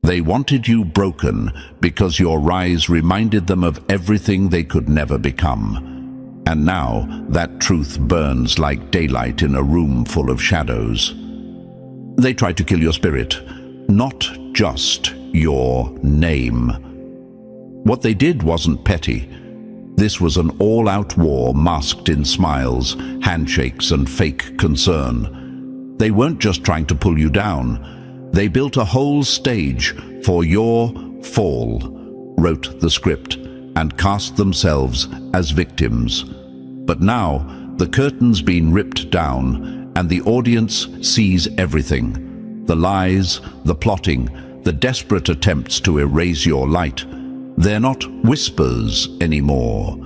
They wanted you broken because your rise reminded them of everything they could never become. And now that truth burns like daylight in a room full of shadows. They tried to kill your spirit, not just your name. What they did wasn't petty. This was an all-out war masked in smiles, handshakes, and fake concern. They weren't just trying to pull you down. They built a whole stage for your fall, wrote the script, and cast themselves as victims. But now, the curtain's been ripped down, and the audience sees everything. The lies, the plotting, the desperate attempts to erase your light. They're not whispers anymore.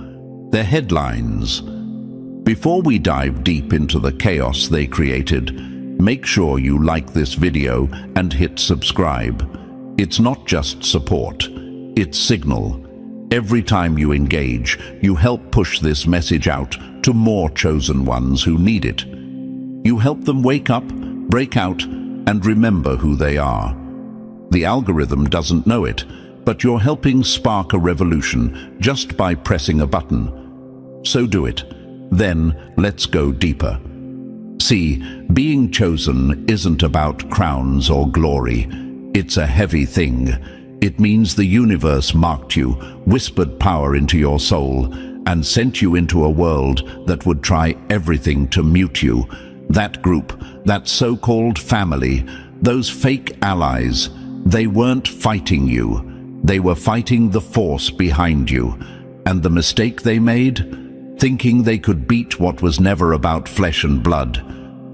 They're headlines. Before we dive deep into the chaos they created, make sure you like this video and hit subscribe. It's not just support, it's signal. Every time you engage, you help push this message out to more chosen ones who need it. You help them wake up, break out, and remember who they are. The algorithm doesn't know it, but you're helping spark a revolution just by pressing a button. So do it. Then let's go deeper. See, being chosen isn't about crowns or glory. It's a heavy thing. It means the universe marked you, whispered power into your soul, and sent you into a world that would try everything to mute you. That group, that so-called family, those fake allies, they weren't fighting you. They were fighting the force behind you. And the mistake they made? Thinking they could beat what was never about flesh and blood.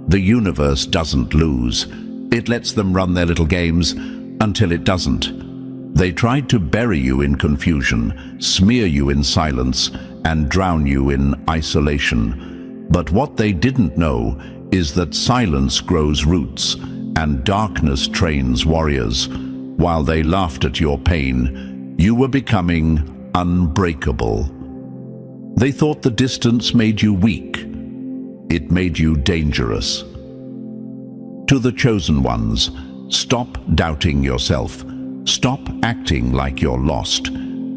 The universe doesn't lose. It lets them run their little games until it doesn't. They tried to bury you in confusion, smear you in silence, and drown you in isolation. But what they didn't know is that silence grows roots and darkness trains warriors. While they laughed at your pain, you were becoming unbreakable. They thought the distance made you weak. It made you dangerous. To the chosen ones, stop doubting yourself. Stop acting like you're lost.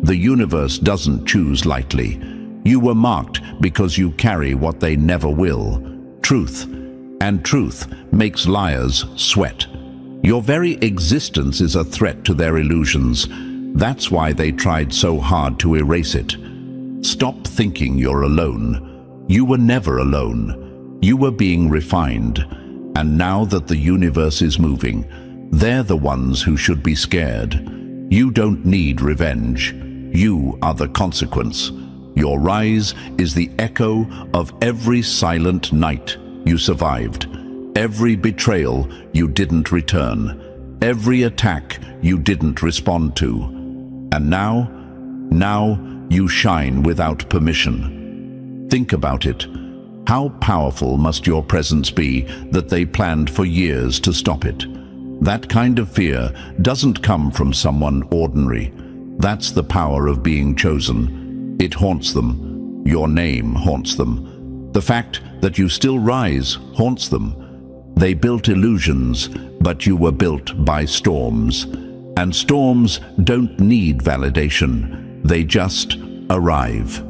The universe doesn't choose lightly. You were marked because you carry what they never will. Truth. And truth makes liars sweat. Your very existence is a threat to their illusions. That's why they tried so hard to erase it. Stop thinking you're alone. You were never alone. You were being refined. And now that the universe is moving, they're the ones who should be scared. You don't need revenge. You are the consequence. Your rise is the echo of every silent night you survived. Every betrayal you didn't return. Every attack you didn't respond to. And now you shine without permission. Think about it. How powerful must your presence be that they planned for years to stop it? That kind of fear doesn't come from someone ordinary. That's the power of being chosen. It haunts them. Your name haunts them. The fact that you still rise haunts them. They built illusions, but you were built by storms. And storms don't need validation. They just arrive.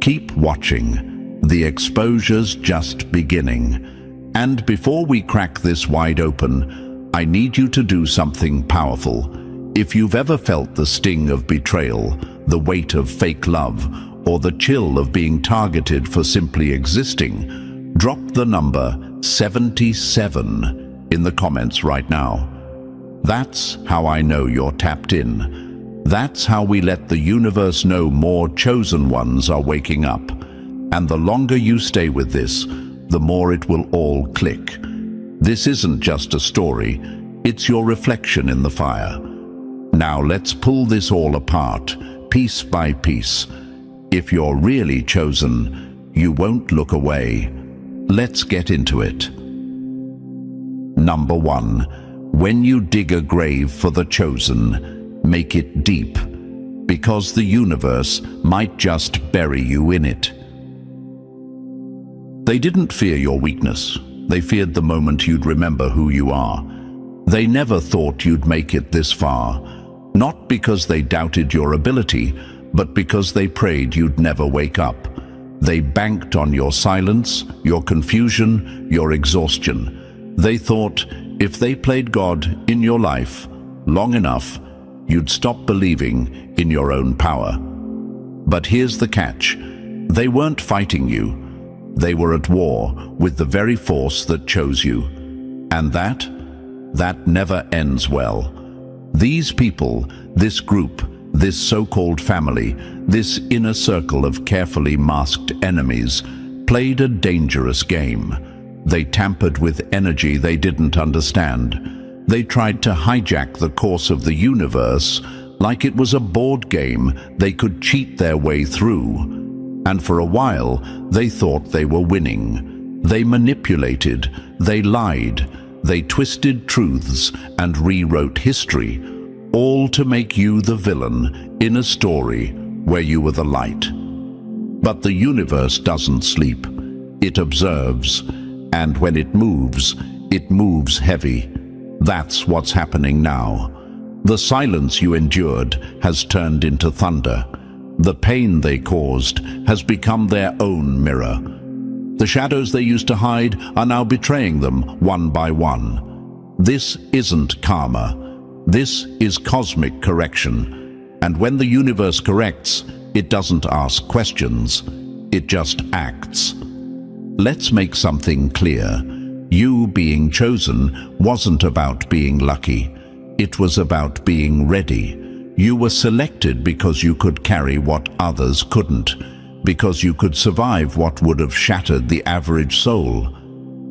Keep watching. The exposure's just beginning. And before we crack this wide open, I need you to do something powerful. If you've ever felt the sting of betrayal, the weight of fake love, or the chill of being targeted for simply existing, drop the number 77 in the comments right now. That's how I know you're tapped in. That's how we let the universe know more chosen ones are waking up. And the longer you stay with this, the more it will all click. This isn't just a story, it's your reflection in the fire. Now let's pull this all apart, piece by piece. If you're really chosen, you won't look away. Let's get into it. Number 1, when you dig a grave for the chosen, make it deep, because the universe might just bury you in it. They didn't fear your weakness. They feared the moment you'd remember who you are. They never thought you'd make it this far, not because they doubted your ability, but because they prayed you'd never wake up. They banked on your silence, your confusion, your exhaustion. They thought if they played God in your life long enough, you'd stop believing in your own power. But here's the catch. They weren't fighting you. They were at war with the very force that chose you. And that never ends well. These people, this group, this so-called family, this inner circle of carefully masked enemies, played a dangerous game. They tampered with energy they didn't understand. They tried to hijack the course of the universe like it was a board game they could cheat their way through. And for a while, they thought they were winning. They manipulated, they lied, they twisted truths and rewrote history, all to make you the villain in a story where you were the light. But the universe doesn't sleep. It observes, and when it moves heavy. That's what's happening now. The silence you endured has turned into thunder. The pain they caused has become their own mirror. The shadows they used to hide are now betraying them one by one. This isn't karma. This is cosmic correction. And when the universe corrects, it doesn't ask questions. It just acts. Let's make something clear. You being chosen wasn't about being lucky. It was about being ready. You were selected because you could carry what others couldn't, because you could survive what would have shattered the average soul.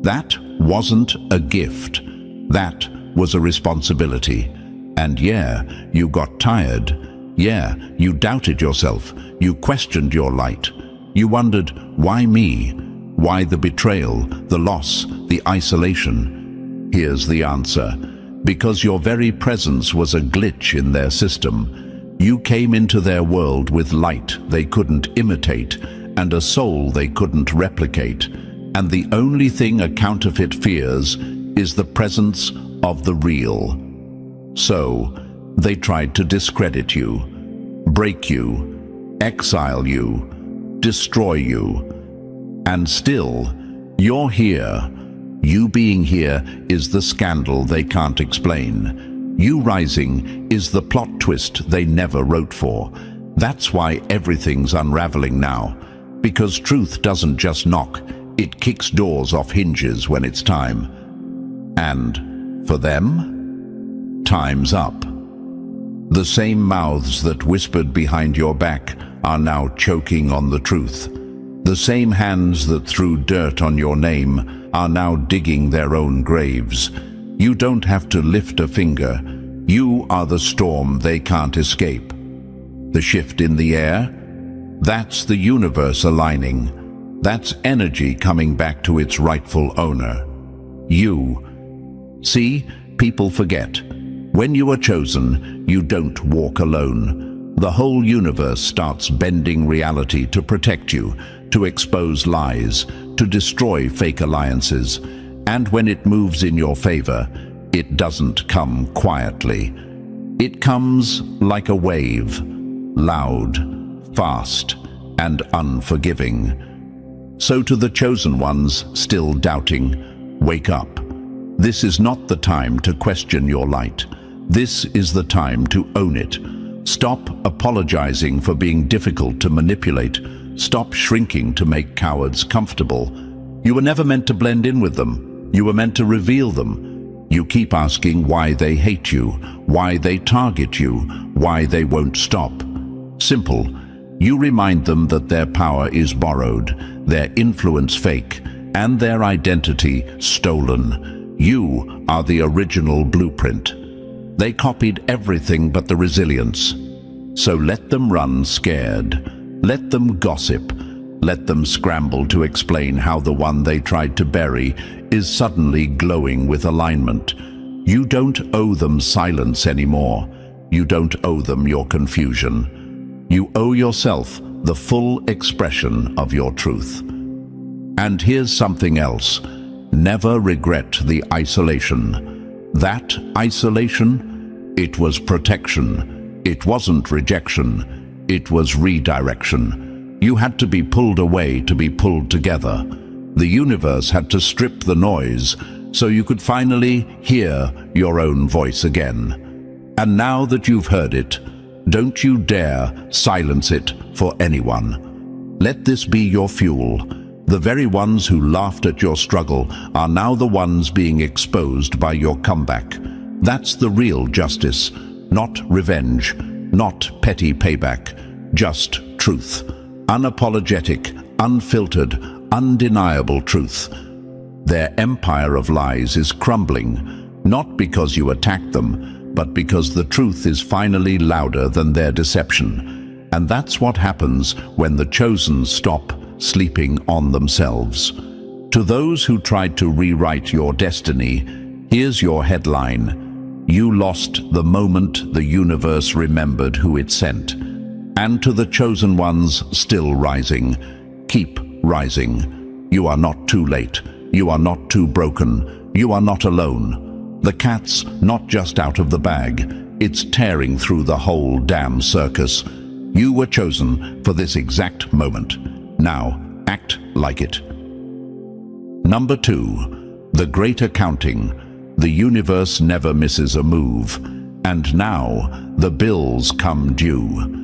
That wasn't a gift. That was a responsibility. And yeah, you got tired. Yeah, you doubted yourself. You questioned your light. You wondered, why me? Why the betrayal, the loss, the isolation? Here's the answer. Because your very presence was a glitch in their system. You came into their world with light they couldn't imitate and a soul they couldn't replicate. And the only thing a counterfeit fears is the presence of the real. So, they tried to discredit you, break you, exile you, destroy you. And still, you're here. You being here is the scandal they can't explain. You rising is the plot twist they never wrote for. That's why everything's unraveling now. Because truth doesn't just knock, it kicks doors off hinges when it's time. And for them, time's up. The same mouths that whispered behind your back are now choking on the truth. The same hands that threw dirt on your name are now digging their own graves. You don't have to lift a finger. You are the storm they can't escape. The shift in the air? That's the universe aligning. That's energy coming back to its rightful owner. You. See, people forget. When you are chosen, you don't walk alone. The whole universe starts bending reality to protect you, to expose lies, to destroy fake alliances. And when it moves in your favor, it doesn't come quietly. It comes like a wave, loud, fast, and unforgiving. So to the chosen ones still doubting, wake up. This is not the time to question your light. This is the time to own it. Stop apologizing for being difficult to manipulate. Stop shrinking to make cowards comfortable. You were never meant to blend in with them. You were meant to reveal them. You keep asking why they hate you, why they target you, why they won't stop. Simple. You remind them that their power is borrowed, their influence fake, and their identity stolen. You are the original blueprint. They copied everything but the resilience. So let them run scared. Let them gossip. Let them scramble to explain how the one they tried to bury is suddenly glowing with alignment. You don't owe them silence anymore. You don't owe them your confusion. You owe yourself the full expression of your truth. And here's something else. Never regret the isolation. That isolation, it was protection. It wasn't rejection. It was redirection. You had to be pulled away to be pulled together. The universe had to strip the noise so you could finally hear your own voice again. And now that you've heard it, don't you dare silence it for anyone. Let this be your fuel. The very ones who laughed at your struggle are now the ones being exposed by your comeback. That's the real justice, not revenge, not petty payback, just truth. Unapologetic, unfiltered, undeniable truth. Their empire of lies is crumbling, not because you attacked them, but because the truth is finally louder than their deception. And that's what happens when the chosen stop sleeping on themselves. To those who tried to rewrite your destiny, here's your headline: you lost the moment the universe remembered who it sent. And to the chosen ones still rising, keep rising. You are not too late. You are not too broken. You are not alone. The cat's not just out of the bag. It's tearing through the whole damn circus. You were chosen for this exact moment. Now, act like it. Number 2, the great accounting. The universe never misses a move. And now, the bills come due.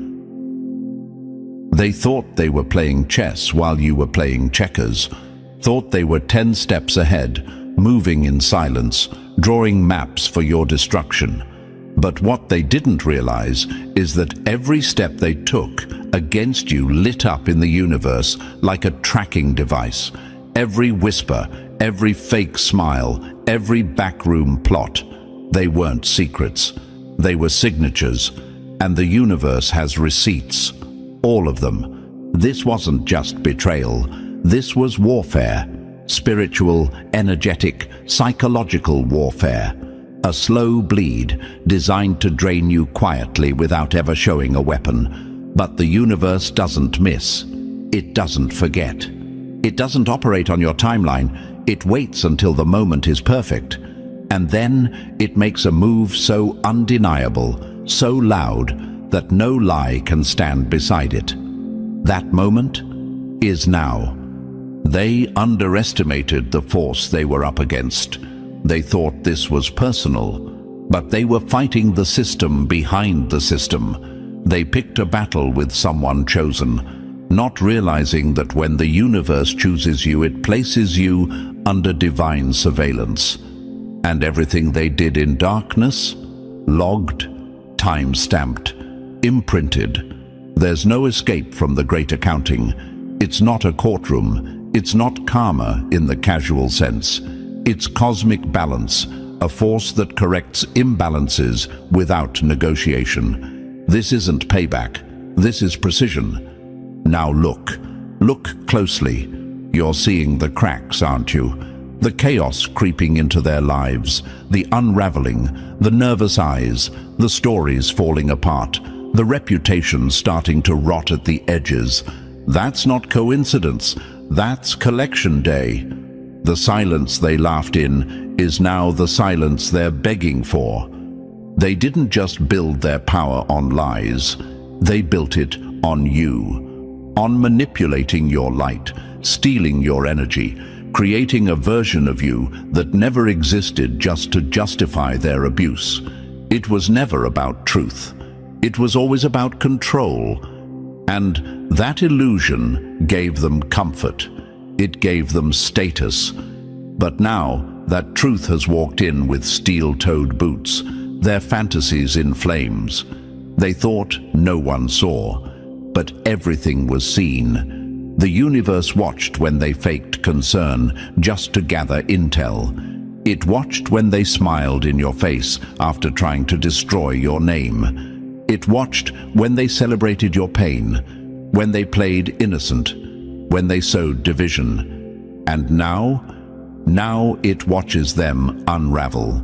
They thought they were playing chess while you were playing checkers. Thought they were 10 steps ahead, moving in silence, drawing maps for your destruction. But what they didn't realize is that every step they took against you lit up in the universe like a tracking device. Every whisper, every fake smile, every backroom plot. They weren't secrets. They were signatures. And the universe has receipts. All of them. This wasn't just betrayal. This was warfare. Spiritual, energetic, psychological warfare. A slow bleed designed to drain you quietly without ever showing a weapon. But the universe doesn't miss. It doesn't forget. It doesn't operate on your timeline. It waits until the moment is perfect. And then it makes a move so undeniable, so loud, that no lie can stand beside it. That moment is now. They underestimated the force they were up against. They thought this was personal, but they were fighting the system behind the system. They picked a battle with someone chosen, not realizing that when the universe chooses you, it places you under divine surveillance. And everything they did in darkness, logged, time-stamped, imprinted. There's no escape from the great accounting. It's not a courtroom. It's not karma in the casual sense. It's cosmic balance, a force that corrects imbalances without negotiation. This isn't payback. This is precision. Now look. Look closely. You're seeing the cracks, aren't you? The chaos creeping into their lives, the unraveling, the nervous eyes, the stories falling apart, the reputation starting to rot at the edges. That's not coincidence. That's collection day. The silence they laughed in is now the silence they're begging for. They didn't just build their power on lies. They built it on you. On manipulating your light, stealing your energy, creating a version of you that never existed just to justify their abuse. It was never about truth. It was always about control. And that illusion gave them comfort. It gave them status. But now that truth has walked in with steel-toed boots, their fantasies in flames. They thought no one saw, but everything was seen. The universe watched when they faked concern just to gather intel. It watched when they smiled in your face after trying to destroy your name. It watched when they celebrated your pain, when they played innocent, when they sowed division. And now it watches them unravel.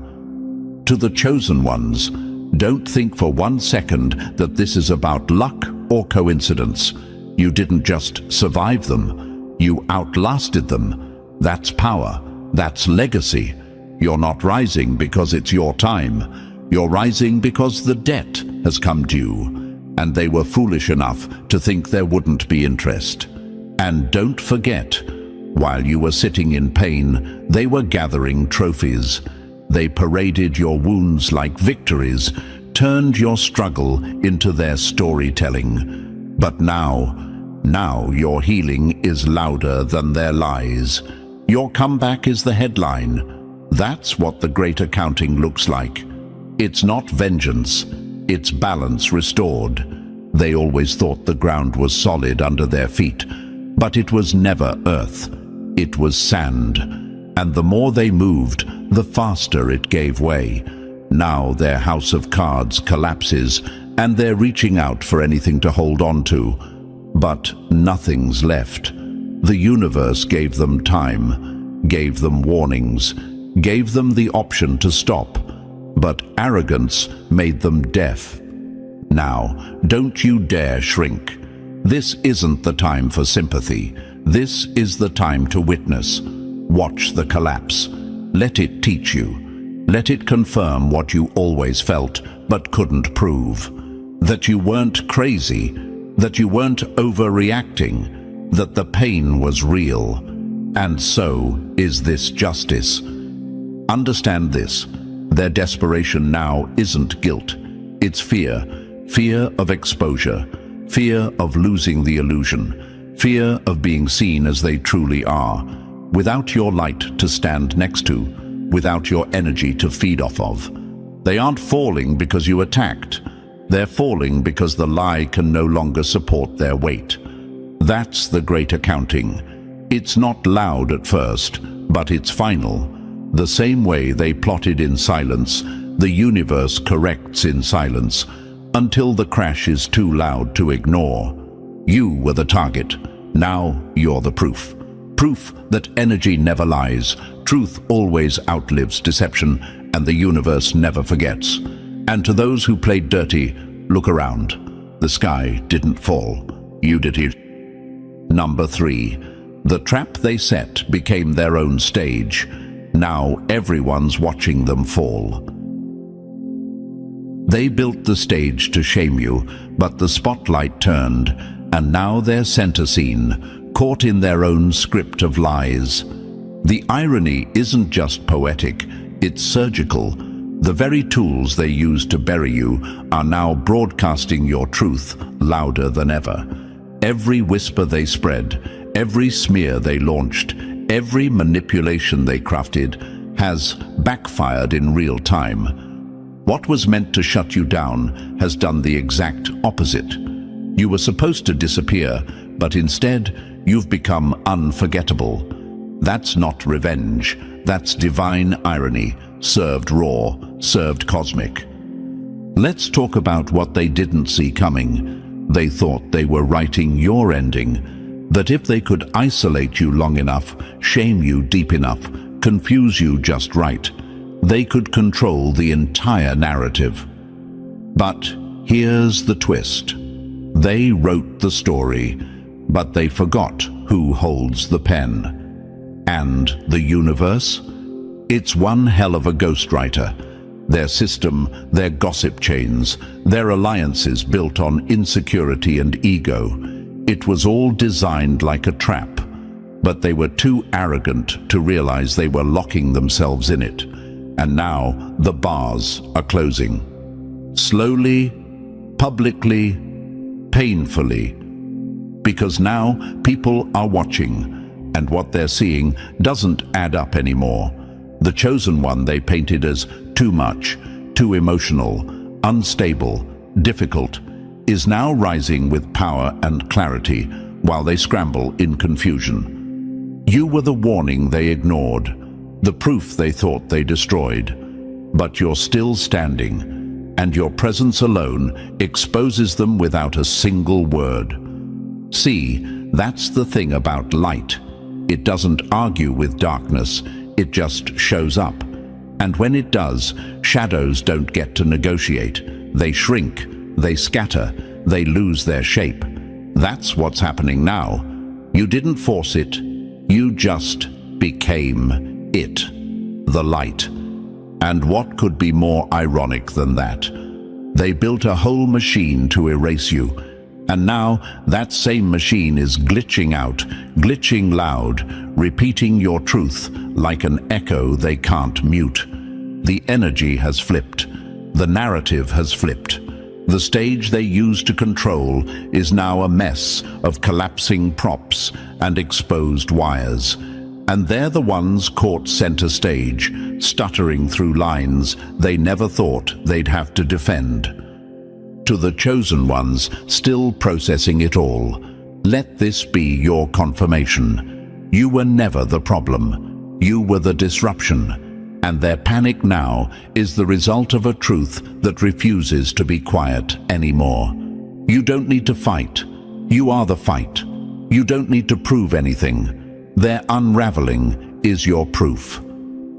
To the chosen ones, don't think for 1 second that this is about luck or coincidence. You didn't just survive them, you outlasted them. That's power, that's legacy. You're not rising because it's your time. You're rising because the debt has come due, and they were foolish enough to think there wouldn't be interest. And don't forget, while you were sitting in pain, they were gathering trophies. They paraded your wounds like victories, turned your struggle into their storytelling. But now your healing is louder than their lies. Your comeback is the headline. That's what the great accounting looks like. It's not vengeance, it's balance restored. They always thought the ground was solid under their feet, but it was never earth. It was sand, and the more they moved, the faster it gave way. Now their house of cards collapses, and they're reaching out for anything to hold on to. But nothing's left. The universe gave them time, gave them warnings, gave them the option to stop. But arrogance made them deaf. Now, don't you dare shrink. This isn't the time for sympathy. This is the time to witness. Watch the collapse. Let it teach you. Let it confirm what you always felt but couldn't prove. That you weren't crazy, that you weren't overreacting, that the pain was real. And so is this justice. Understand this. Their desperation now isn't guilt. It's fear. Fear of exposure. Fear of losing the illusion. Fear of being seen as they truly are. Without your light to stand next to. Without your energy to feed off of. They aren't falling because you attacked. They're falling because the lie can no longer support their weight. That's the great accounting. It's not loud at first, but it's final. The same way they plotted in silence, the universe corrects in silence, until the crash is too loud to ignore. You were the target. Now you're the proof. Proof that energy never lies, truth always outlives deception, and the universe never forgets. And to those who played dirty, look around. The sky didn't fall. You did it. Number 3. The trap they set became their own stage. Now everyone's watching them fall. They built the stage to shame you, but the spotlight turned, and now they're center scene, caught in their own script of lies. The irony isn't just poetic, it's surgical. The very tools they used to bury you are now broadcasting your truth louder than ever. Every whisper they spread, every smear they launched, every manipulation they crafted has backfired in real time. What was meant to shut you down has done the exact opposite. You were supposed to disappear, but instead you've become unforgettable. That's not revenge, that's divine irony, served raw, served cosmic. Let's talk about what they didn't see coming. They thought they were writing your ending, that if they could isolate you long enough, shame you deep enough, confuse you just right, they could control the entire narrative. But here's the twist. They wrote the story, but they forgot who holds the pen. And the universe? It's one hell of a ghostwriter. Their system, their gossip chains, their alliances built on insecurity and ego. It was all designed like a trap, but they were too arrogant to realize they were locking themselves in it. And now the bars are closing. Slowly, publicly, painfully. Because now people are watching, and what they're seeing doesn't add up anymore. The chosen one they painted as too much, too emotional, unstable, difficult, is now rising with power and clarity while they scramble in confusion. You were the warning they ignored, the proof they thought they destroyed. But you're still standing, and your presence alone exposes them without a single word. See, that's the thing about light. It doesn't argue with darkness, it just shows up. And when it does, shadows don't get to negotiate. They shrink, they scatter, they lose their shape. That's what's happening now. You didn't force it, you just became it. the light. And what could be more ironic than that? They built a whole machine to erase you. And now that same machine is glitching out, glitching loud, repeating your truth like an echo they can't mute. The energy has flipped. The narrative has flipped. The stage they used to control is now a mess of collapsing props and exposed wires. And they're the ones caught center stage, stuttering through lines they never thought they'd have to defend. To the chosen ones still processing it all, let this be your confirmation. You were never the problem. You were the disruption. And their panic now is the result of a truth that refuses to be quiet anymore. You don't need to fight. You are the fight. You don't need to prove anything. Their unraveling is your proof.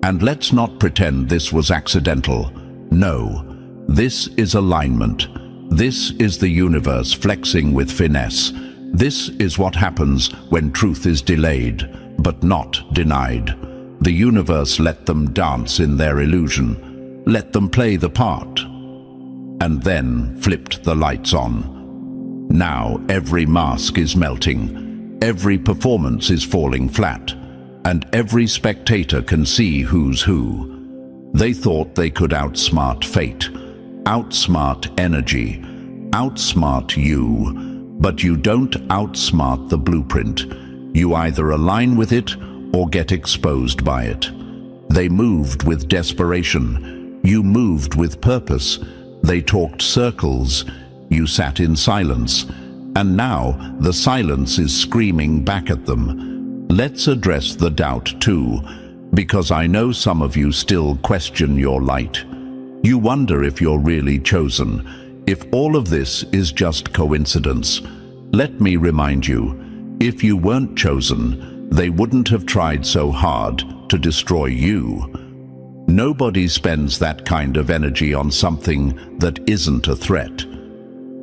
And let's not pretend this was accidental. No, this is alignment. This is the universe flexing with finesse. This is what happens when truth is delayed, but not denied. The universe let them dance in their illusion, let them play the part, and then flipped the lights on. Now every mask is melting, every performance is falling flat, and every spectator can see who's who. They thought they could outsmart fate, outsmart energy, outsmart you, but you don't outsmart the blueprint. You either align with it or get exposed by it. They moved with desperation. You moved with purpose. They talked circles. You sat in silence. And now the silence is screaming back at them. Let's address the doubt too, because I know some of you still question your light. You wonder if you're really chosen, if all of this is just coincidence. Let me remind you, if you weren't chosen, they wouldn't have tried so hard to destroy you. Nobody spends that kind of energy on something that isn't a threat.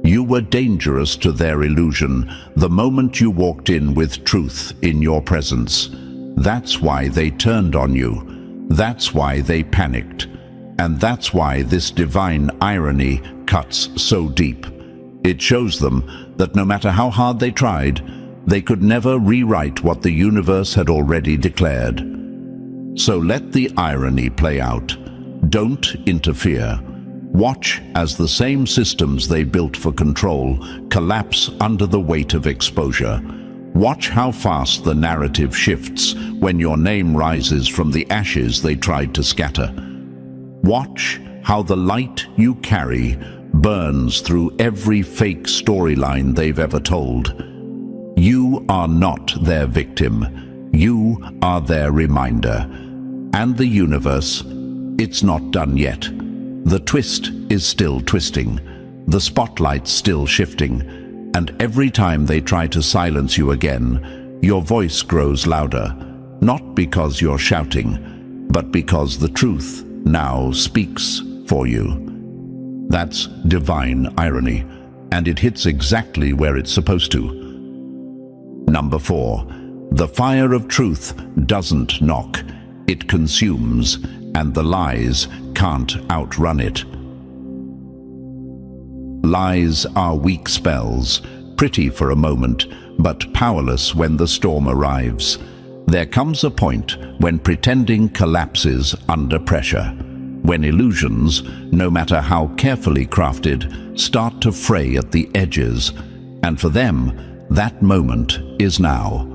You were dangerous to their illusion the moment you walked in with truth in your presence. That's why they turned on you. That's why they panicked. And that's why this divine irony cuts so deep. It shows them that no matter how hard they tried, they could never rewrite what the universe had already declared. So let the irony play out. Don't interfere. Watch as the same systems they built for control collapse under the weight of exposure. Watch how fast the narrative shifts when your name rises from the ashes they tried to scatter. Watch how the light you carry burns through every fake storyline they've ever told. You are not their victim. You are their reminder. And the universe, it's not done yet. The twist is still twisting. The spotlight's still shifting. And every time they try to silence you again, your voice grows louder. Not because you're shouting, but because the truth now speaks for you. That's divine irony, and it hits exactly where it's supposed to. Number 4, the fire of truth doesn't knock, it consumes, and the lies can't outrun it. Lies are weak spells, pretty for a moment, but powerless when the storm arrives. There comes a point when pretending collapses under pressure, when illusions, no matter how carefully crafted, start to fray at the edges. And for them, that moment is now.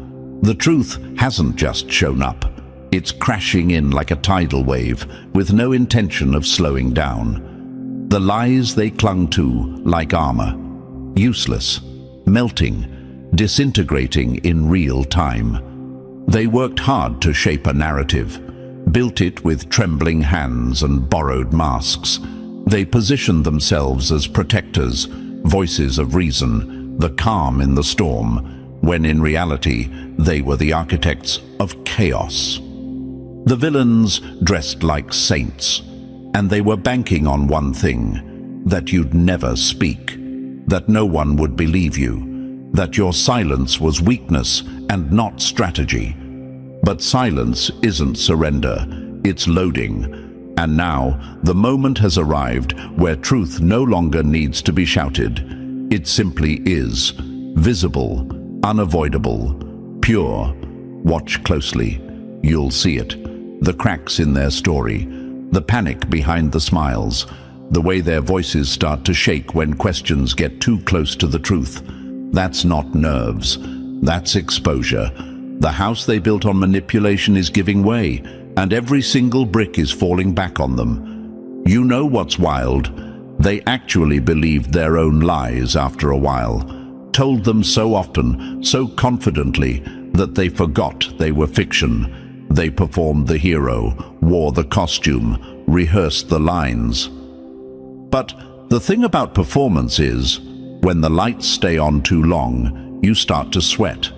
The truth hasn't just shown up. It's crashing in like a tidal wave, with no intention of slowing down. The lies they clung to like armor, useless, melting, disintegrating in real time. They worked hard to shape a narrative, built it with trembling hands and borrowed masks. They positioned themselves as protectors, voices of reason, the calm in the storm, when in reality they were the architects of chaos. The villains dressed like saints, and they were banking on one thing, that you'd never speak, that no one would believe you, that your silence was weakness and not strategy. But silence isn't surrender, it's loading. And now, the moment has arrived where truth no longer needs to be shouted. It simply is. Visible, unavoidable, pure. Watch closely. You'll see it. The cracks in their story, the panic behind the smiles, the way their voices start to shake when questions get too close to the truth. That's not nerves. That's exposure. The house they built on manipulation is giving way, and every single brick is falling back on them. You know what's wild? They actually believed their own lies after a while, told them so often, so confidently, that they forgot they were fiction. They performed the hero, wore the costume, rehearsed the lines. But the thing about performance is, when the lights stay on too long, you start to sweat.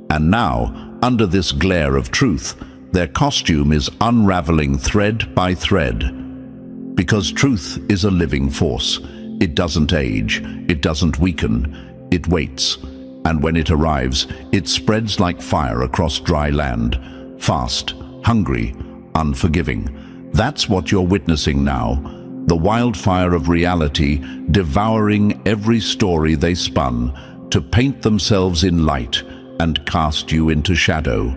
And now, under this glare of truth, their costume is unraveling thread by thread. Because truth is a living force. It doesn't age, it doesn't weaken, it waits. And when it arrives, it spreads like fire across dry land. Fast, hungry, unforgiving. That's what you're witnessing now. The wildfire of reality devouring every story they spun to paint themselves in light and cast you into shadow.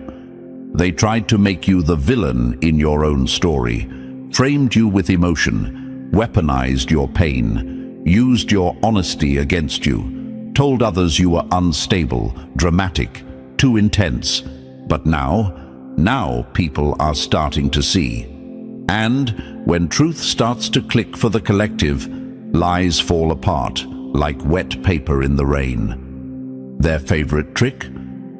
They tried to make you the villain in your own story, framed you with emotion, weaponized your pain, used your honesty against you, told others you were unstable, dramatic, too intense. But now people are starting to see. And when truth starts to click for the collective, lies fall apart like wet paper in the rain. Their favorite trick?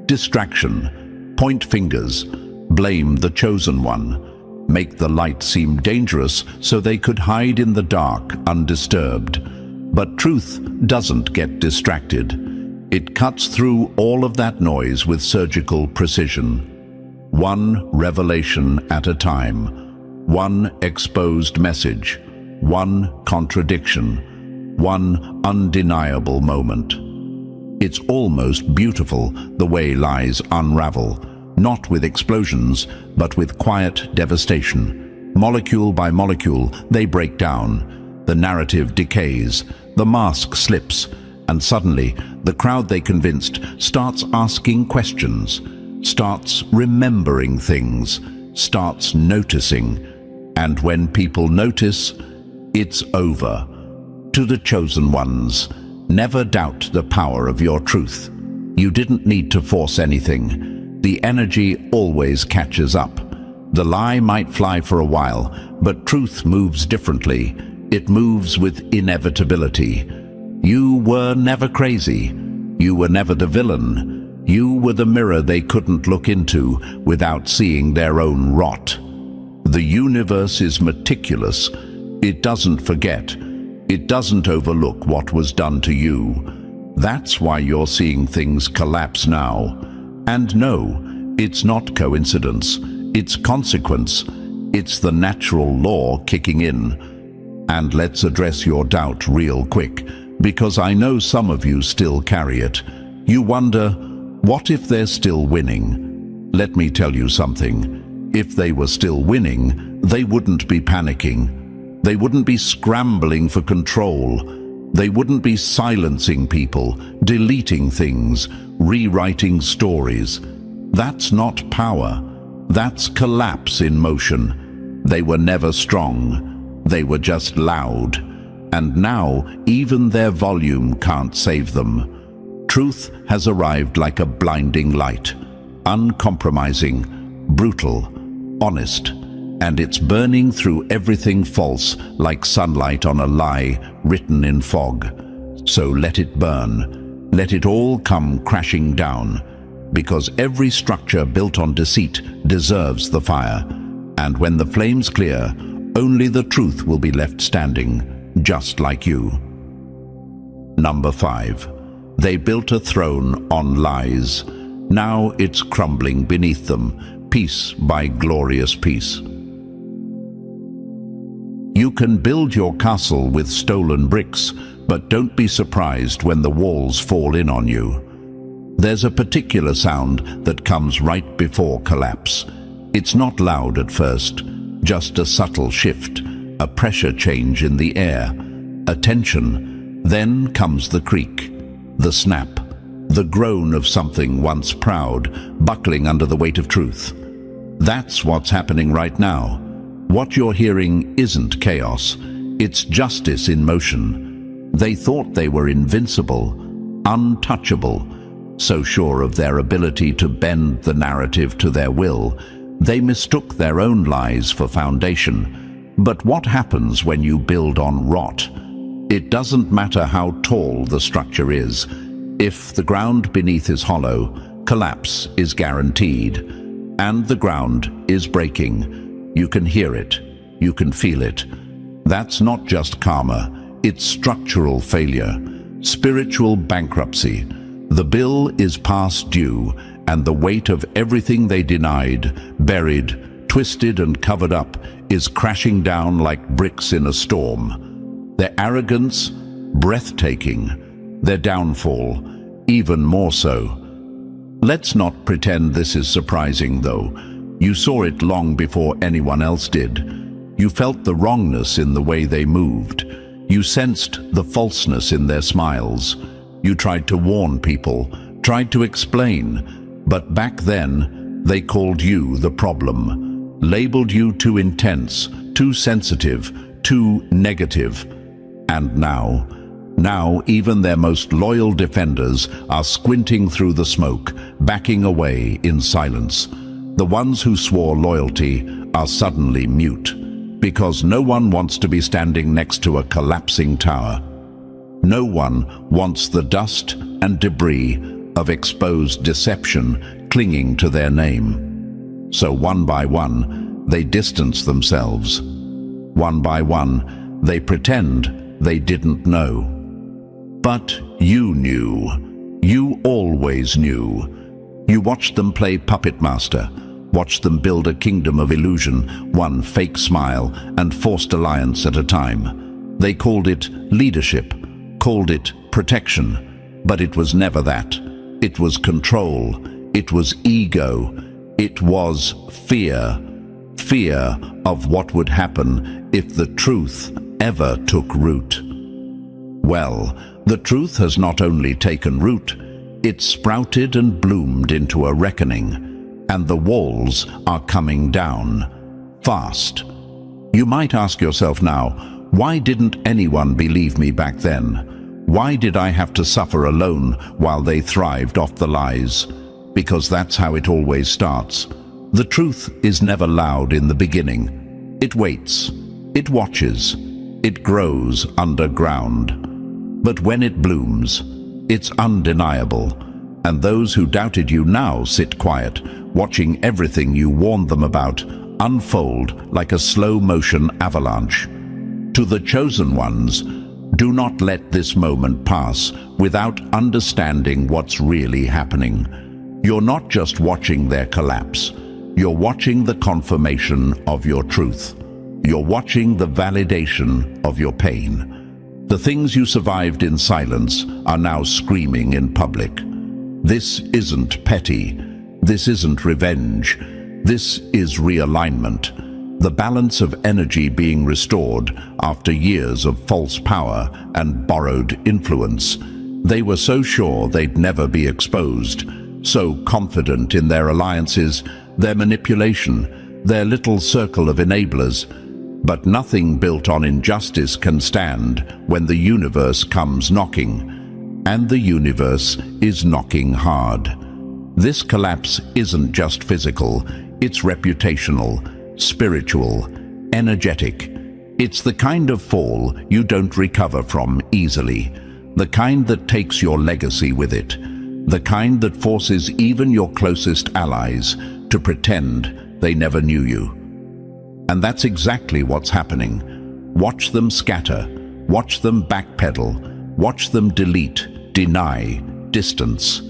Distraction. Point fingers. Blame the chosen one. Make the light seem dangerous so they could hide in the dark undisturbed. But truth doesn't get distracted. It cuts through all of that noise with surgical precision. One revelation at a time. One exposed message, one contradiction, one undeniable moment. It's almost beautiful the way lies unravel, not with explosions, but with quiet devastation. Molecule by molecule, they break down. The narrative decays, the mask slips, and suddenly the crowd they convinced starts asking questions, starts remembering things, starts noticing. And when people notice, it's over. To the chosen ones, never doubt the power of your truth. You didn't need to force anything. The energy always catches up. The lie might fly for a while, but truth moves differently. It moves with inevitability. You were never crazy. You were never the villain. You were the mirror they couldn't look into without seeing their own rot. The universe is meticulous. It doesn't forget. It doesn't overlook what was done to you. That's why you're seeing things collapse now. And no, it's not coincidence. It's consequence. It's the natural law kicking in. And let's address your doubt real quick, because I know some of you still carry it. You wonder, what if they're still winning? Let me tell you something. If they were still winning, they wouldn't be panicking. They wouldn't be scrambling for control. They wouldn't be silencing people, deleting things, rewriting stories. That's not power. That's collapse in motion. They were never strong. They were just loud. And now, even their volume can't save them. Truth has arrived like a blinding light, uncompromising, brutal, honest, and it's burning through everything false like sunlight on a lie written in fog. So let it burn. Let it all come crashing down, because every structure built on deceit deserves the fire. And when the flames clear, only the truth will be left standing, just like you. Number 5. They built a throne on lies. Now it's crumbling beneath them, piece by glorious piece. You can build your castle with stolen bricks, but don't be surprised when the walls fall in on you. There's a particular sound that comes right before collapse. It's not loud at first, just a subtle shift, a pressure change in the air, a tension. Then comes the creak, the snap, the groan of something once proud, buckling under the weight of truth. That's what's happening right now. What you're hearing isn't chaos, it's justice in motion. They thought they were invincible, untouchable, so sure of their ability to bend the narrative to their will, they mistook their own lies for foundation. But what happens when you build on rot? It doesn't matter how tall the structure is. If the ground beneath is hollow, collapse is guaranteed. And the ground is breaking. You can hear it. You can feel it. That's not just karma. It's structural failure, spiritual bankruptcy. The bill is past due, and the weight of everything they denied, buried, twisted and covered up is crashing down like bricks in a storm. Their arrogance, breathtaking. Their downfall, even more so. Let's not pretend this is surprising, though. You saw it long before anyone else did. You felt the wrongness in the way they moved. You sensed the falseness in their smiles. You tried to warn people, tried to explain. But back then, they called you the problem, labeled you too intense, too sensitive, too negative. And now even their most loyal defenders are squinting through the smoke, backing away in silence. The ones who swore loyalty are suddenly mute, because no one wants to be standing next to a collapsing tower. No one wants the dust and debris of exposed deception clinging to their name. So one by one, they distance themselves. One by one, they pretend they didn't know. But you knew. You always knew. You watched them play puppet master, watched them build a kingdom of illusion, one fake smile and forced alliance at a time. They called it leadership, called it protection, but it was never that. It was control, it was ego, it was fear. Fear of what would happen if the truth ever took root. Well, the truth has not only taken root, it sprouted and bloomed into a reckoning, and the walls are coming down, fast. You might ask yourself now, why didn't anyone believe me back then? Why did I have to suffer alone while they thrived off the lies? Because that's how it always starts. The truth is never loud in the beginning. It waits, it watches, it grows underground. But when it blooms, it's undeniable. And those who doubted you now sit quiet, watching everything you warned them about unfold like a slow-motion avalanche. To the chosen ones, do not let this moment pass without understanding what's really happening. You're not just watching their collapse. You're watching the confirmation of your truth. You're watching the validation of your pain. The things you survived in silence are now screaming in public. This isn't petty. This isn't revenge. This is realignment. The balance of energy being restored after years of false power and borrowed influence. They were so sure they'd never be exposed, so confident in their alliances, their manipulation, their little circle of enablers. But nothing built on injustice can stand when the universe comes knocking. And the universe is knocking hard. This collapse isn't just physical, it's reputational, spiritual, energetic. It's the kind of fall you don't recover from easily, the kind that takes your legacy with it, the kind that forces even your closest allies to pretend they never knew you. And that's exactly what's happening. Watch them scatter, watch them backpedal, watch them delete, deny, distance.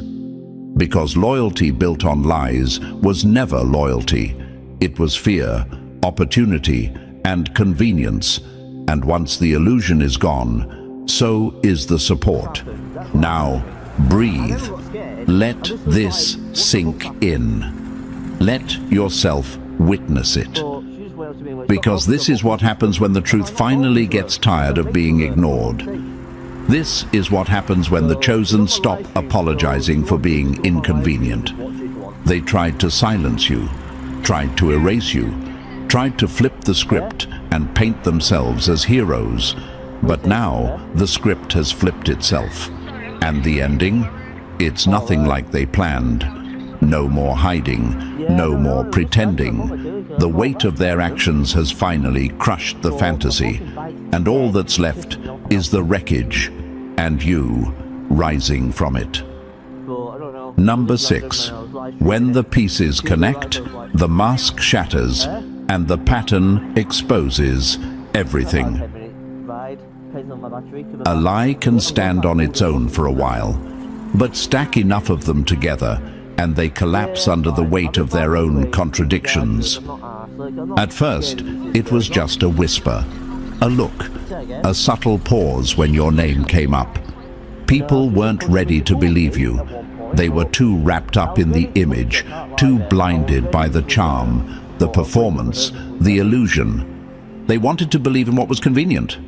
Because loyalty built on lies was never loyalty. It was fear, opportunity, and convenience. And once the illusion is gone, so is the support. Now, breathe. Let this sink in. Let yourself witness it. Because this is what happens when the truth finally gets tired of being ignored. This is what happens when the chosen stop apologizing for being inconvenient. They tried to silence you, tried to erase you, tried to flip the script and paint themselves as heroes. But now the script has flipped itself. And the ending? It's nothing like they planned. No more hiding, no more pretending. The weight of their actions has finally crushed the fantasy, and all that's left is the wreckage, and you rising from it. Number 6. When the pieces connect, the mask shatters, and the pattern exposes everything. A lie can stand on its own for a while, but stack enough of them together and they collapse under the weight of their own contradictions. At first, it was just a whisper, a look, a subtle pause when your name came up. People weren't ready to believe you. They were too wrapped up in the image, too blinded by the charm, the performance, the illusion. They wanted to believe in what was convenient.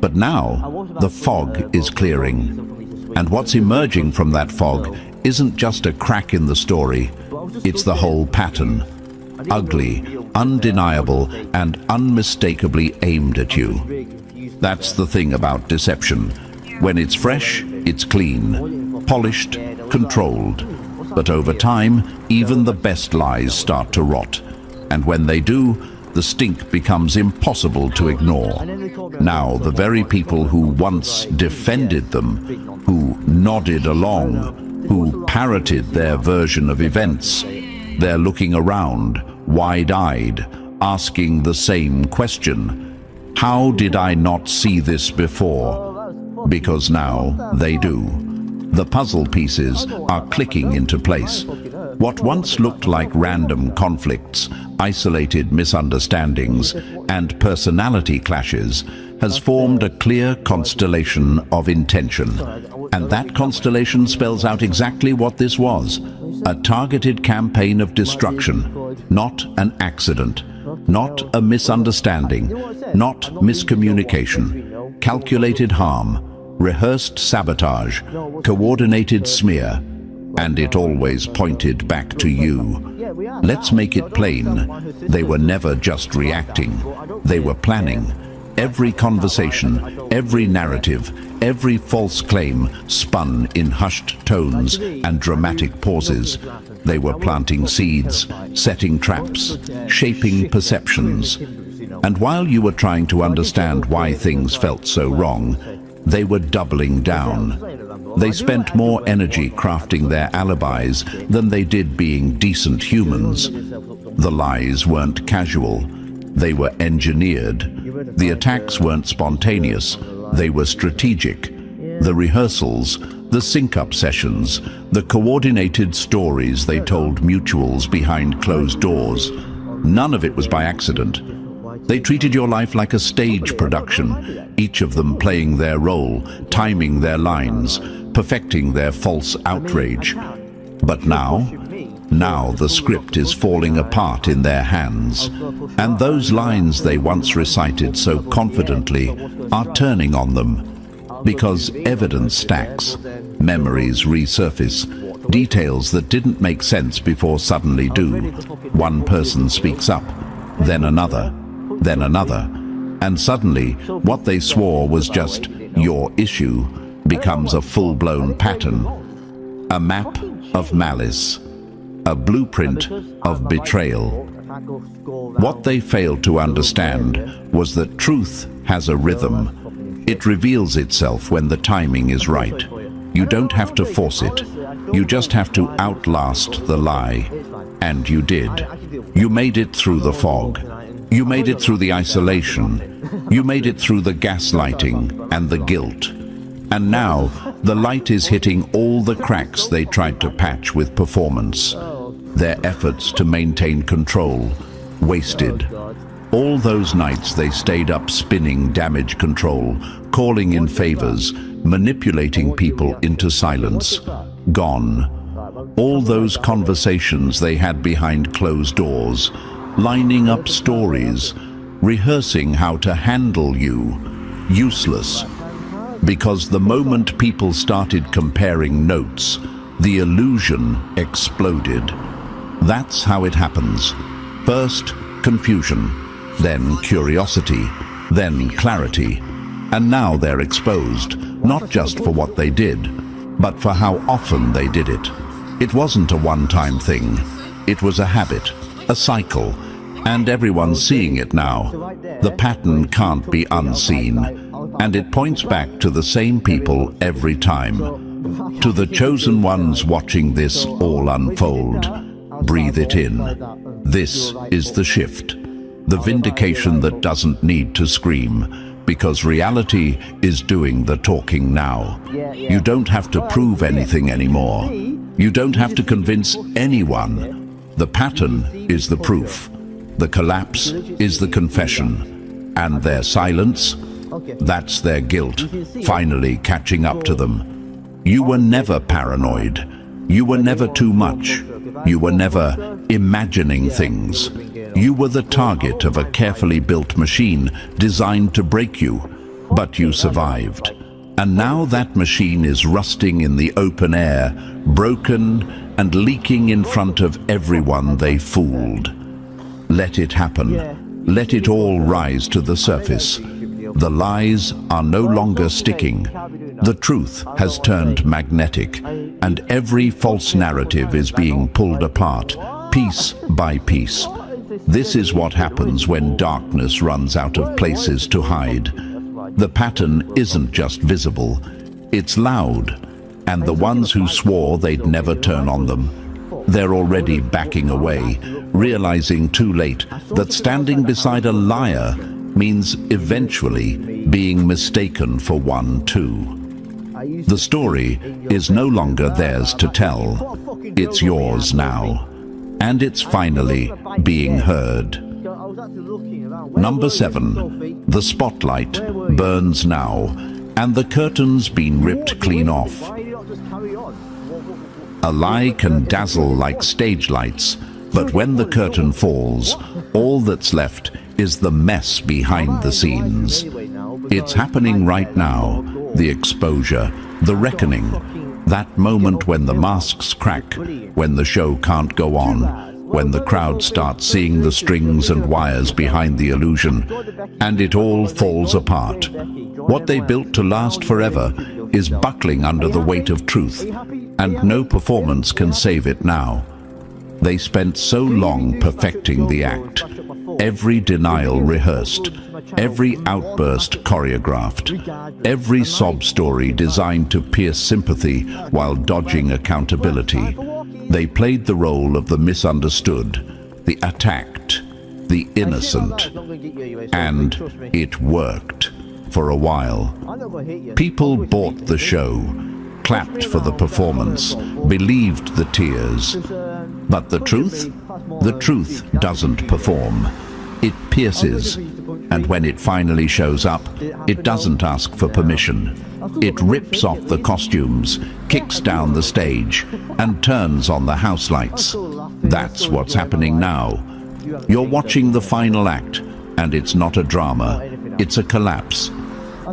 But now, the fog is clearing. And what's emerging from that fog isn't just a crack in the story, it's the whole pattern. Ugly, undeniable, and unmistakably aimed at you. That's the thing about deception. When it's fresh, it's clean, polished, controlled. But over time, even the best lies start to rot. And when they do, the stink becomes impossible to ignore. Now, the very people who once defended them, who nodded along, who parroted their version of events, they're looking around, wide-eyed, asking the same question. How did I not see this before? Because now they do. The puzzle pieces are clicking into place. What once looked like random conflicts, isolated misunderstandings, and personality clashes has formed a clear constellation of intention. And that constellation spells out exactly what this was: a targeted campaign of destruction, not an accident, not a misunderstanding, not miscommunication, calculated harm, rehearsed sabotage, coordinated smear. And it always pointed back to you. Let's make it plain. They were never just reacting. They were planning. Every conversation, every narrative, every false claim spun in hushed tones and dramatic pauses. They were planting seeds, setting traps, shaping perceptions. And while you were trying to understand why things felt so wrong, they were doubling down. They spent more energy crafting their alibis than they did being decent humans. The lies weren't casual. They were engineered. The attacks weren't spontaneous. They were strategic. The rehearsals, the sync-up sessions, the coordinated stories they told mutuals behind closed doors. None of it was by accident. They treated your life like a stage production, each of them playing their role, timing their lines, perfecting their false outrage. But now the script is falling apart in their hands, and those lines they once recited so confidently are turning on them. Because evidence stacks, memories resurface, details that didn't make sense before suddenly do. One person speaks up, then another, and suddenly what they swore was just your issue becomes a full-blown pattern, a map of malice, a blueprint of betrayal. What they failed to understand was that truth has a rhythm. It reveals itself when the timing is right. You don't have to force it. You just have to outlast the lie. And you did. You made it through the fog. You made it through the isolation. You made it through the gaslighting and the guilt. And now, the light is hitting all the cracks they tried to patch with performance. Their efforts to maintain control, wasted. All those nights they stayed up spinning damage control, calling in favors, manipulating people into silence. Gone. All those conversations they had behind closed doors, lining up stories, rehearsing how to handle you. Useless. Because the moment people started comparing notes, the illusion exploded. That's how it happens. First, confusion, then curiosity, then clarity. And now they're exposed, not just for what they did, but for how often they did it. It wasn't a one-time thing. It was a habit, a cycle, and everyone's seeing it now. The pattern can't be unseen, and it points back to the same people every time. To the chosen ones watching this all unfold, breathe it in. This is the shift, the vindication that doesn't need to scream, because reality is doing the talking now. You don't have to prove anything anymore. You don't have to convince anyone. The pattern is the proof. The collapse is the confession. And their silence, that's their guilt, finally catching up to them. You were never paranoid. You were never too much. You were never imagining things. You were the target of a carefully built machine designed to break you, but you survived. And now that machine is rusting in the open air, broken and leaking in front of everyone they fooled. Let it happen. Let it all rise to the surface. The lies are no longer sticking. The truth has turned magnetic, and every false narrative is being pulled apart, piece by piece. This is what happens when darkness runs out of places to hide. The pattern isn't just visible, it's loud, and the ones who swore they'd never turn on them, they're already backing away, realizing too late that standing beside a liar means eventually being mistaken for one too. The story is no longer theirs to tell. It's yours now, and it's finally being heard. Number 7. The spotlight burns now, and the curtain's been ripped clean off. A lie can dazzle like stage lights, but when the curtain falls, all that's left is the mess behind the scenes. It's happening right now, the exposure, the reckoning, that moment when the masks crack, when the show can't go on, when the crowd starts seeing the strings and wires behind the illusion, and it all falls apart. What they built to last forever is buckling under the weight of truth, and no performance can save it now. They spent so long perfecting the act, every denial rehearsed, every outburst choreographed, every sob story designed to pierce sympathy while dodging accountability. They played the role of the misunderstood, the attacked, the innocent, and it worked for a while. People bought the show, clapped for the performance, believed the tears. But the truth? The truth doesn't perform. It pierces, and when it finally shows up, it doesn't ask for permission. It rips off the costumes, kicks down the stage, and turns on the house lights. That's what's happening now. You're watching the final act, and it's not a drama, it's a collapse.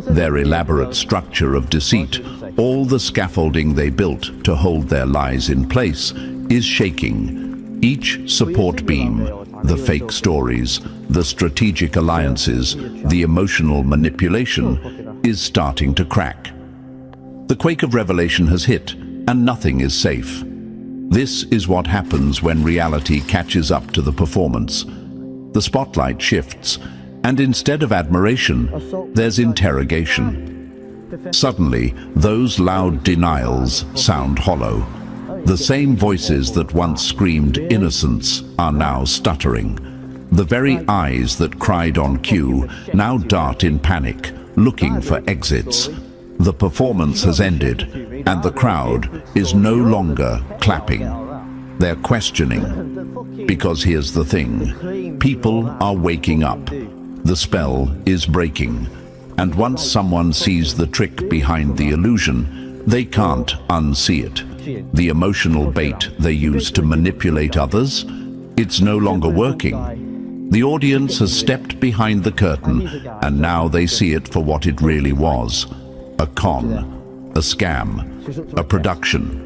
Their elaborate structure of deceit, all the scaffolding they built to hold their lies in place, is shaking. Each support beam, the fake stories, the strategic alliances, the emotional manipulation, is starting to crack. The quake of revelation has hit, and nothing is safe. This is what happens when reality catches up to the performance. The spotlight shifts, and instead of admiration, there's interrogation. Suddenly, those loud denials sound hollow. The same voices that once screamed innocence are now stuttering. The very eyes that cried on cue now dart in panic, looking for exits. The performance has ended, and the crowd is no longer clapping. They're questioning. Because here's the thing, people are waking up. The spell is breaking. And once someone sees the trick behind the illusion, they can't unsee it. The emotional bait they use to manipulate others, it's no longer working. The audience has stepped behind the curtain, and now they see it for what it really was. A con, a scam, a production.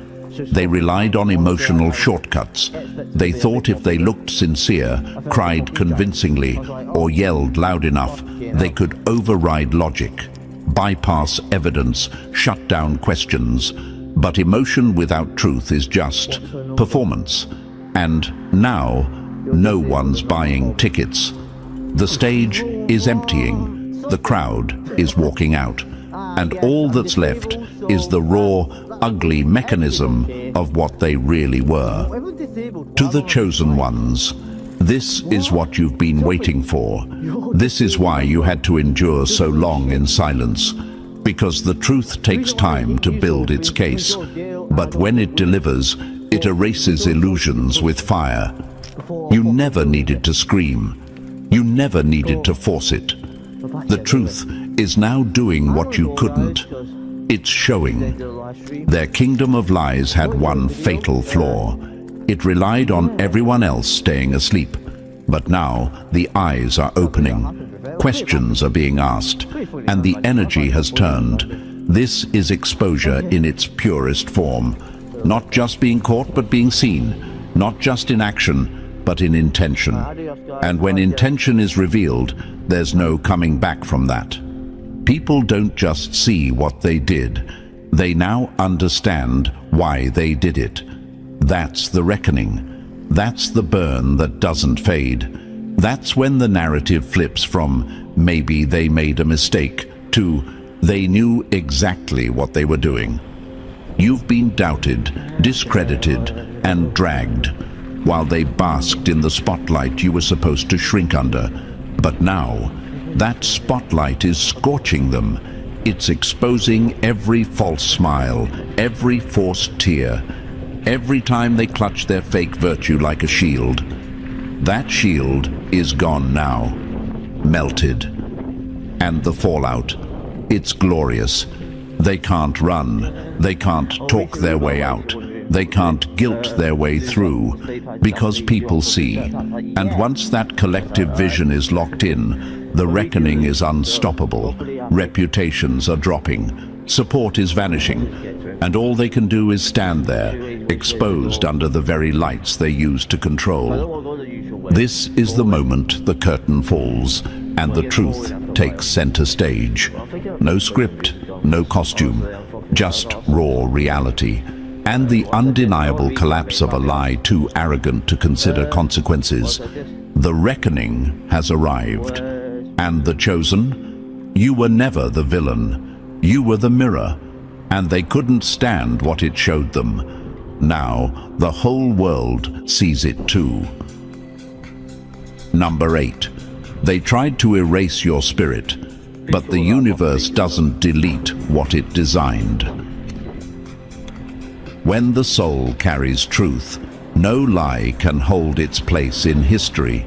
They relied on emotional shortcuts. They thought if they looked sincere, cried convincingly, or yelled loud enough, they could override logic, bypass evidence, shut down questions. But emotion without truth is just performance. And now, no one's buying tickets. The stage is emptying. The crowd is walking out. And all that's left is the raw, ugly mechanism of what they really were. To the chosen ones, this is what you've been waiting for. This is why you had to endure so long in silence. Because the truth takes time to build its case. But when it delivers, it erases illusions with fire. You never needed to scream. You never needed to force it. The truth is now doing what you couldn't. It's showing. Their kingdom of lies had one fatal flaw. It relied on everyone else staying asleep. But now the eyes are opening. Questions are being asked, and the energy has turned. This is exposure in its purest form. Not just being caught, but being seen. Not just in action, but in intention. And when intention is revealed, there's no coming back from that. People don't just see what they did. They now understand why they did it. That's the reckoning. That's the burn that doesn't fade. That's when the narrative flips from maybe they made a mistake to they knew exactly what they were doing. You've been doubted, discredited, and dragged, while they basked in the spotlight you were supposed to shrink under. But now, that spotlight is scorching them. It's exposing every false smile, every forced tear, every time they clutch their fake virtue like a shield. That shield is gone now, melted. And the fallout, it's glorious. They can't run, they can't talk their way out, they can't guilt their way through, because people see. And once that collective vision is locked in, the reckoning is unstoppable. Reputations are dropping, support is vanishing, and all they can do is stand there, exposed under the very lights they use to control. This is the moment the curtain falls, and the truth takes center stage. No script, no costume, just raw reality, and the undeniable collapse of a lie too arrogant to consider consequences. The reckoning has arrived. And the chosen? You were never the villain. You were the mirror, and they couldn't stand what it showed them. Now, the whole world sees it too. Number 8. They tried to erase your spirit, but the universe doesn't delete what it designed. When the soul carries truth, no lie can hold its place in history.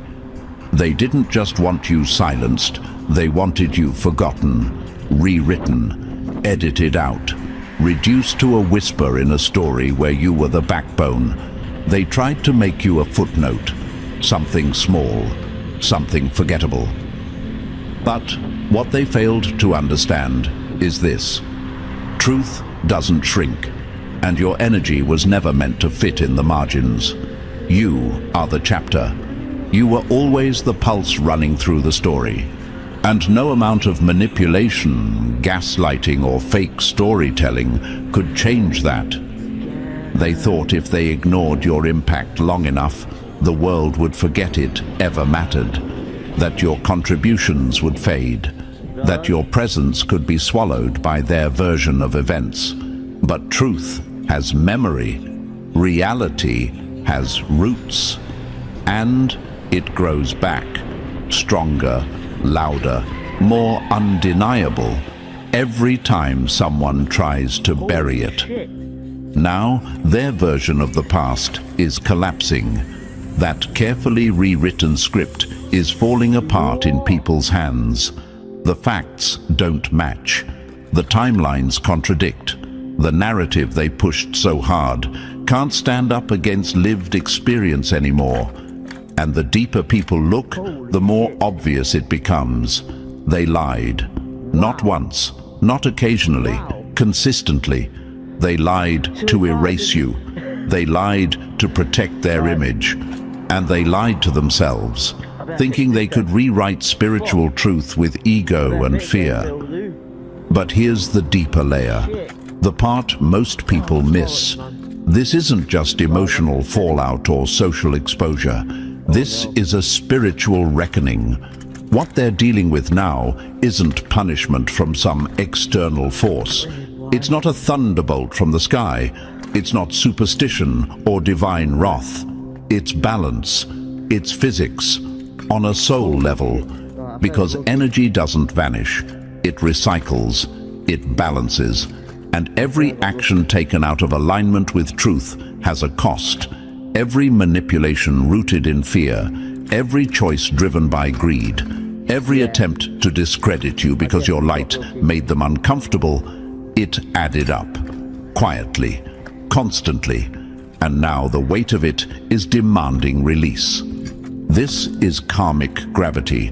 They didn't just want you silenced, they wanted you forgotten, rewritten, edited out, reduced to a whisper in a story where you were the backbone. They tried to make you a footnote, something small, something forgettable. But what they failed to understand is this: truth doesn't shrink, and your energy was never meant to fit in the margins. You are the chapter. You were always the pulse running through the story. And no amount of manipulation, gaslighting, or fake storytelling could change that. They thought if they ignored your impact long enough, the world would forget it ever mattered, that your contributions would fade, that your presence could be swallowed by their version of events. But truth has memory, reality has roots, and it grows back, stronger, louder, more undeniable, every time someone tries to bury it. Now, their version of the past is collapsing. That carefully rewritten script is falling apart in people's hands. The facts don't match. The timelines contradict. The narrative they pushed so hard can't stand up against lived experience anymore. And the deeper people look, the more obvious it becomes. They lied. Not once, not occasionally, consistently. They lied to erase you. They lied to protect their image. And they lied to themselves, thinking they could rewrite spiritual truth with ego and fear. But here's the deeper layer, the part most people miss. This isn't just emotional fallout or social exposure. This is a spiritual reckoning. What they're dealing with now isn't punishment from some external force. It's not a thunderbolt from the sky. It's not superstition or divine wrath. It's balance. It's physics on a soul level. Because energy doesn't vanish. It recycles. It balances. And every action taken out of alignment with truth has a cost. Every manipulation rooted in fear, every choice driven by greed, every attempt to discredit you because your light made them uncomfortable, it added up, quietly, constantly, and now the weight of it is demanding release. This is karmic gravity,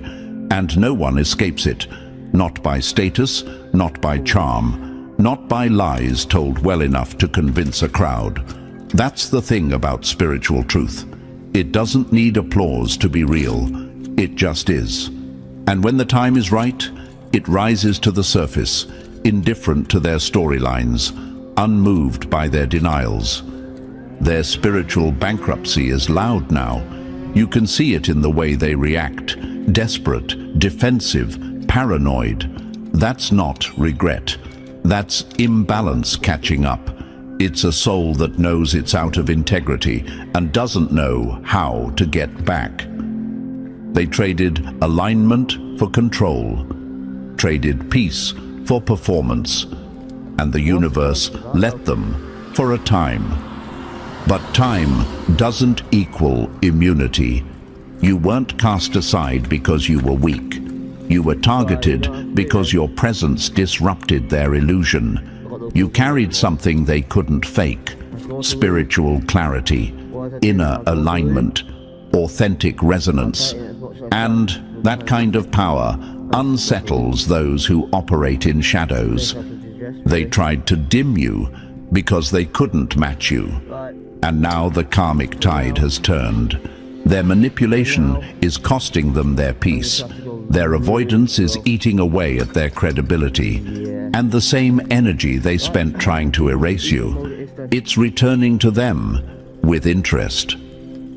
and no one escapes it, not by status, not by charm, not by lies told well enough to convince a crowd. That's the thing about spiritual truth. It doesn't need applause to be real. It just is. And when the time is right, it rises to the surface, indifferent to their storylines, unmoved by their denials. Their spiritual bankruptcy is loud now. You can see it in the way they react, desperate, defensive, paranoid. That's not regret. That's imbalance catching up. It's a soul that knows it's out of integrity and doesn't know how to get back. They traded alignment for control, traded peace for performance, and the universe let them for a time. But time doesn't equal immunity. You weren't cast aside because you were weak. You were targeted because your presence disrupted their illusion. You carried something they couldn't fake: spiritual clarity, inner alignment, authentic resonance. And that kind of power unsettles those who operate in shadows. They tried to dim you because they couldn't match you. And now the karmic tide has turned. Their manipulation is costing them their peace. Their avoidance is eating away at their credibility. And the same energy they spent trying to erase you, it's returning to them with interest.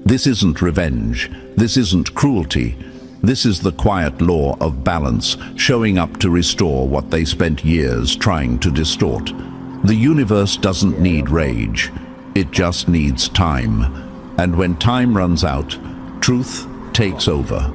This isn't revenge. This isn't cruelty. This is the quiet law of balance showing up to restore what they spent years trying to distort. The universe doesn't need rage. It just needs time. And when time runs out, truth takes over.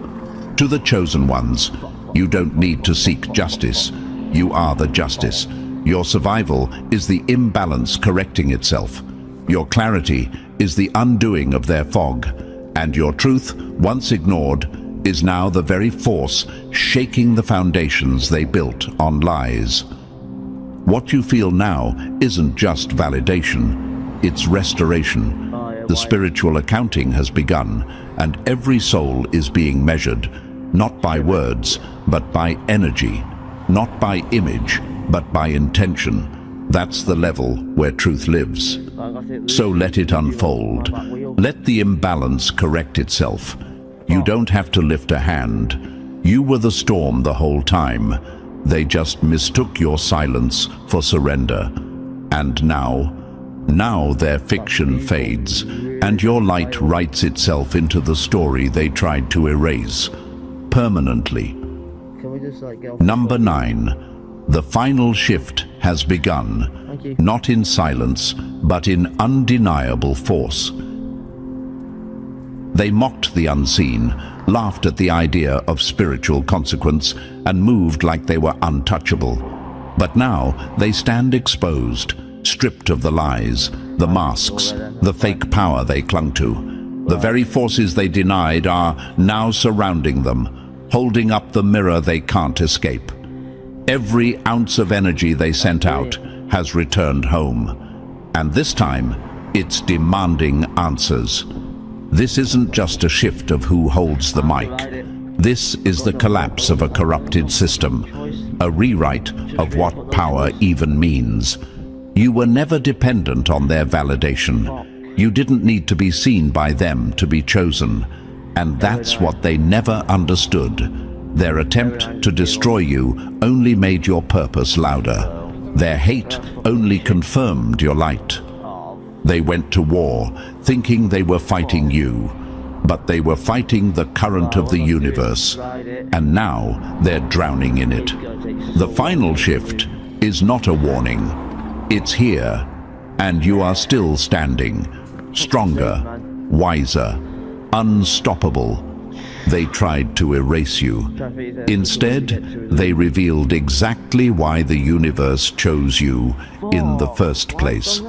To the chosen ones, you don't need to seek justice. You are the justice. Your survival is the imbalance correcting itself. Your clarity is the undoing of their fog. And your truth, once ignored, is now the very force shaking the foundations they built on lies. What you feel now isn't just validation, it's restoration. The spiritual accounting has begun, and every soul is being measured, not by words, but by energy, not by image, but by intention. That's the level where truth lives. So let it unfold. Let the imbalance correct itself. You don't have to lift a hand. You were the storm the whole time. They just mistook your silence for surrender. And now their fiction fades, and your light writes itself into the story they tried to erase, permanently. Number 9. The final shift has begun, not in silence, but in undeniable force. They mocked the unseen, laughed at the idea of spiritual consequence, and moved like they were untouchable. But now they stand exposed, stripped of the lies, the masks, the fake power they clung to. The very forces they denied are now surrounding them, holding up the mirror they can't escape. Every ounce of energy they sent out has returned home. And this time, it's demanding answers. This isn't just a shift of who holds the mic. This is the collapse of a corrupted system, a rewrite of what power even means. You were never dependent on their validation. You didn't need to be seen by them to be chosen. And that's what they never understood. Their attempt to destroy you only made your purpose louder. Their hate only confirmed your light. They went to war, thinking they were fighting you, but they were fighting the current of the universe, and now they're drowning in it. The final shift is not a warning. It's here, and you are still standing, stronger, wiser, unstoppable. They tried to erase you. Instead, they revealed exactly why the universe chose you in the first place.